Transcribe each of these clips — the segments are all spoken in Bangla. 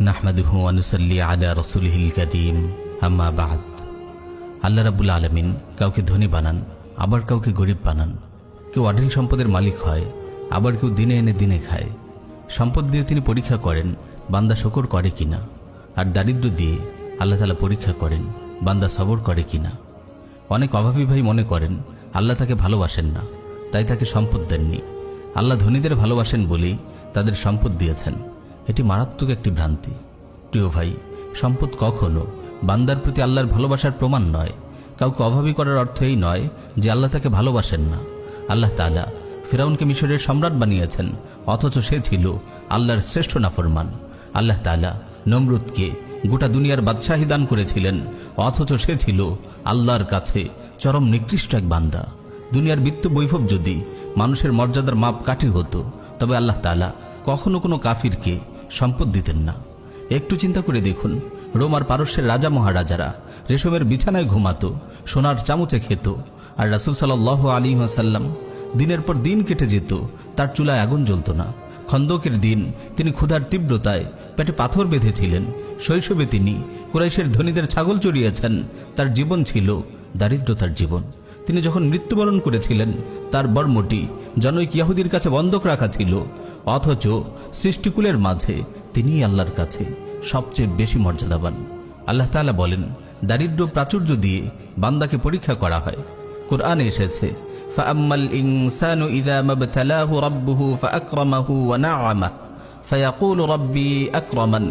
নাহমাদুহু ওয়া নুসাল্লি আলা রাসূলিহিল কারীম, আম্মা বা'দ। আল্লাহ রাব্বুল আলামিন কাউকে ধনী বানান, আবার কাউকে গরিব বানান। কেউ অঢেল সম্পদের মালিক হয়, আবার কেউ দিনে এনে দিনে খায়। সম্পদ দিয়ে তিনি পরীক্ষা করেন বান্দা শকর করে কিনা, আর দারিদ্র্য দিয়ে আল্লাহ তাআলা পরীক্ষা করেন বান্দা সবর করে কিনা। অনেক অভাবী ভাই মনে করেন আল্লাহ তাকে ভালোবাসেন না, তাই তাকে সম্পদ দেননি। আল্লাহ ধনীদের ভালোবাসেন বলেই তাদের সম্পদ দিয়েছেন। এটি মারাত্মক একটি ভ্রান্তি। প্রিয় ভাই, সম্পদ কখনো বান্দার প্রতি আল্লাহর ভালোবাসার প্রমাণ নয়। কাউকে অভাবী করার অর্থ এই নয় যে আল্লাহ তাকে ভালোবাসেন না। আল্লাহ তাআলা ফিরাউনকে মিশরের সম্রাট বানিয়েছেন, অথচ সে ছিল আল্লাহর শ্রেষ্ঠ নাফরমান। আল্লাহ তাআলা নমরুদকে গোটা দুনিয়ার বাদশাহী দান করেছিলেন, অথচ সে ছিল আল্লাহর কাছে চরম নিকৃষ্ট এক বান্দা। দুনিয়ার বিত্ত বৈভব যদি মানুষের মর্যাদার মাপ কাঠি হতো, তবে আল্লাহ তাআলা কখনো কোনো কাফিরকে সম্পদ দিতেন না। একটু চিন্তা করে দেখুন, রোম আর পারস্যের রাজা মহারাজারা রেশমের বিছানায় ঘুমাতো, সোনার চামচে খেত, আর রাসূল সাল্লাল্লাহু আলাইহি ওয়াসাল্লাম দিনের পর দিন কেটে যেত, তার চুলায় আগুন জ্বলত না। খন্দকের দিন তিনি ক্ষুধার তীব্রতায় পেটে পাথর বেঁধেছিলেন। শৈশবে তিনি কুরাইশের ধনীদের ছাগল চড়িয়েছেন। তার জীবন ছিল দারিদ্রতার জীবন। তিনি যখন মৃত্যুবরণ করেছিলেন, তার বর্মটি জনৈক ইহুদির কাছে বন্ধক রাখা ছিল, অথচ সৃষ্টিকুলের মাঝে তিনিই আল্লাহর কাছে সবচেয়ে বেশি মর্যাদাবান। আল্লাহ তাআলা বলেন, দারিদ্র প্রাচুর্য দিয়ে বান্দাকে পরীক্ষা করা হয়। কুরআনে এসেছে, ফাআম্মাল ইনসানু ইযা মাবতালাহু রাব্বুহু ফাআকরামাহু ওয়া না'আমাহু ফায়াকুলু রাব্বি আকরামান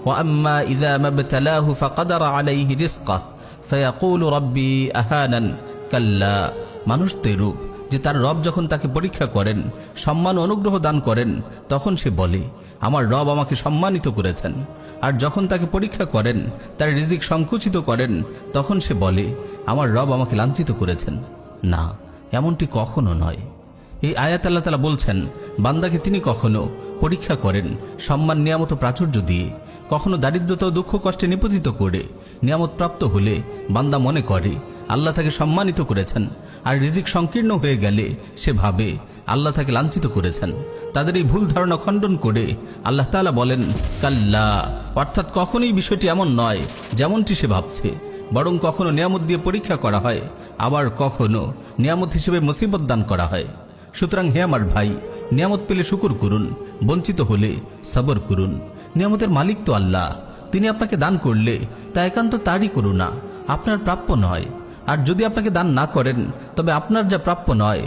ওয়া আম্মা ইযা মাবতালাহু ফাকাদারা আলাইহি রিজকাহু ফায়াকুলু রাব্বি আহানান। কাল্লা, মানুষ তো এরূপ যে তার রব যখন তাকে পরীক্ষা করেন, সম্মান অনুগ্রহ দান করেন, তখন সে বলে আমার রব আমাকে সম্মানিত করেছেন। আর যখন তাকে পরীক্ষা করেন, তার রিজিক সংকুচিত করেন, তখন সে বলে আমার রব আমাকে লাঞ্ছিত করেছেন। না, এমনটি কখনো নয়। এই আয়াত আল্লাহ তাআলা বলছেন, বান্দাকে তিনি কখনো পরীক্ষা করেন সম্মান নিয়ামত প্রাচুর্য দিয়ে, কখনো দারিদ্রতা ও দুঃখ কষ্টে নিপতিত করে। নিয়ামত প্রাপ্ত হলে বান্দা মনে করে আল্লাহ তাকে সম্মানিত করেছেন, আর রিজিক সংকীর্ণ হয়ে গেলে সে ভাবে আল্লাহ তাকে লাঞ্ছিত করেছেন। তাদের এই ভুল ধারণা খণ্ডন করে আল্লাহ তাআলা বলেন, কাল্লা, অর্থাৎ কখনোই বিষয়টি এমন নয় যেমনটি সে ভাবছে। বরং কখনো নিয়ামত দিয়ে পরীক্ষা করা হয়, আবার কখনো নিয়ামত হিসেবে মুসিবত দান করা হয়। সুতরাং হে আমার ভাই, নিয়ামত পেলে শুকর করুন, বঞ্চিত হলে সবর করুন। নিয়ামতের মালিক তো আল্লাহ। তিনি আপনাকে দান করলে তা একান্ত তারই করুণা, আপনার প্রাপ্য নয়। আর যদি আপনাকে দান না করেন, তবে আপনার যা প্রাপ্য নয়